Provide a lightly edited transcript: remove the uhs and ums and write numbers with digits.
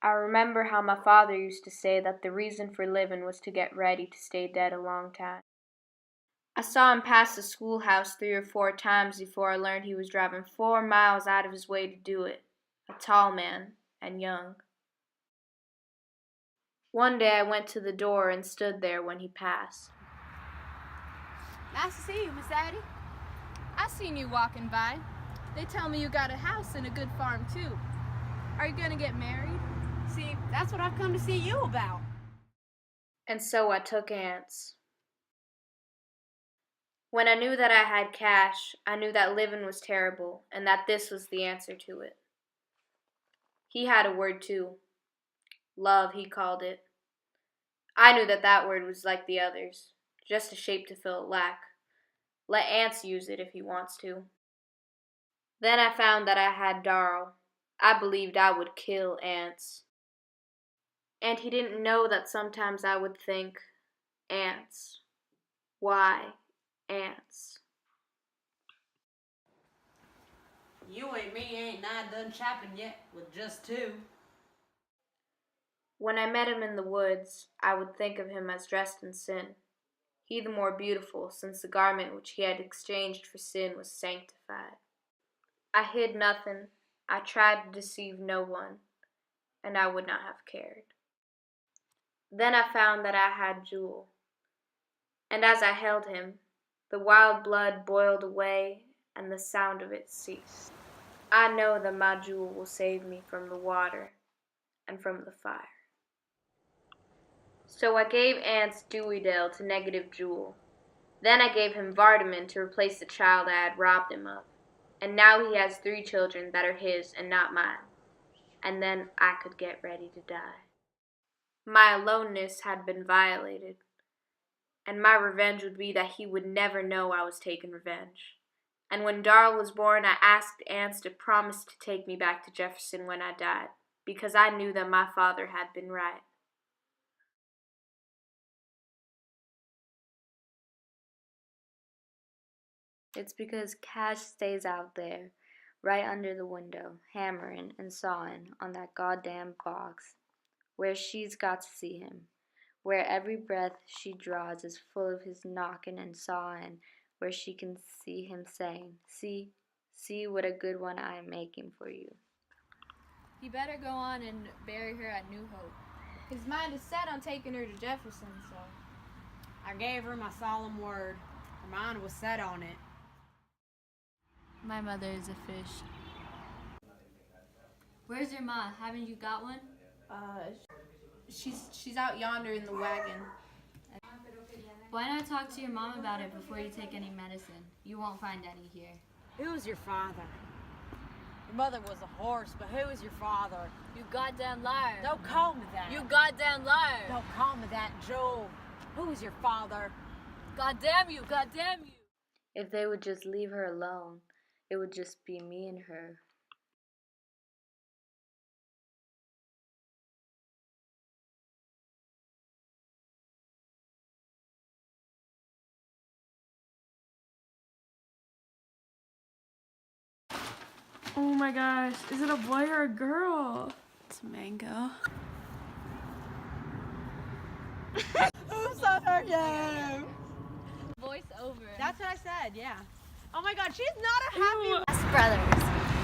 I remember how my father used to say that the reason for living was to get ready to stay dead a long time. I saw him pass the schoolhouse 3 or 4 times before I learned he was driving 4 miles out of his way to do it, a tall man and young. One day I went to the door and stood there when he passed. Nice to see you, Miss Addie. I seen you walking by. They tell me you got a house and a good farm, too. Are you gonna get married? See, that's what I've come to see you about. And so I took Aunt's. When I knew that I had cash, I knew that living was terrible and that this was the answer to it. He had a word too. Love, he called it. I knew that that word was like the others, just a shape to fill a lack. Let Ants use it if he wants to. Then I found that I had Darl. I believed I would kill Ants. And he didn't know that sometimes I would think, ants. Why ants? You and me ain't nigh done chopping yet with just 2. When I met him in the woods, I would think of him as dressed in sin. He the more beautiful, since the garment which he had exchanged for sin was sanctified. I hid nothing, I tried to deceive no one, and I would not have cared. Then I found that I had Jewel, and as I held him, the wild blood boiled away and the sound of it ceased. I know that my Jewel will save me from the water and from the fire. So I gave Ants Dewey-Dale to Negative Jewel. Then I gave him Vardaman to replace the child I had robbed him of. And now he has 3 children that are his and not mine. And then I could get ready to die. My aloneness had been violated, and my revenge would be that he would never know I was taking revenge. And when Darl was born, I asked Ants to promise to take me back to Jefferson when I died, because I knew that my father had been right. It's because Cash stays out there, right under the window, hammering and sawing on that goddamn box, where she's got to see him, where every breath she draws is full of his knocking and sawing, where she can see him saying, see what a good one I am making for you. You better go on and bury her at New Hope. His mind is set on taking her to Jefferson, so... I gave her my solemn word. Her mind was set on it. My mother is a fish. Where's your ma? Haven't you got one? She's out yonder in the wagon. Why not talk to your mom about it before you take any medicine? You won't find any here. Who was your father? Your mother was a horse, but who was your father? You goddamn liar. Don't call me that. You goddamn liar. Don't call me that, Joel. Who was your father? Goddamn you, goddamn you. If they would just leave her alone, it would just be me and her. Oh my gosh, is it a boy or a girl? It's Mango. Who's on her game? Voice over. That's what I said, yeah. Oh my god, she's not a happy... Brothers.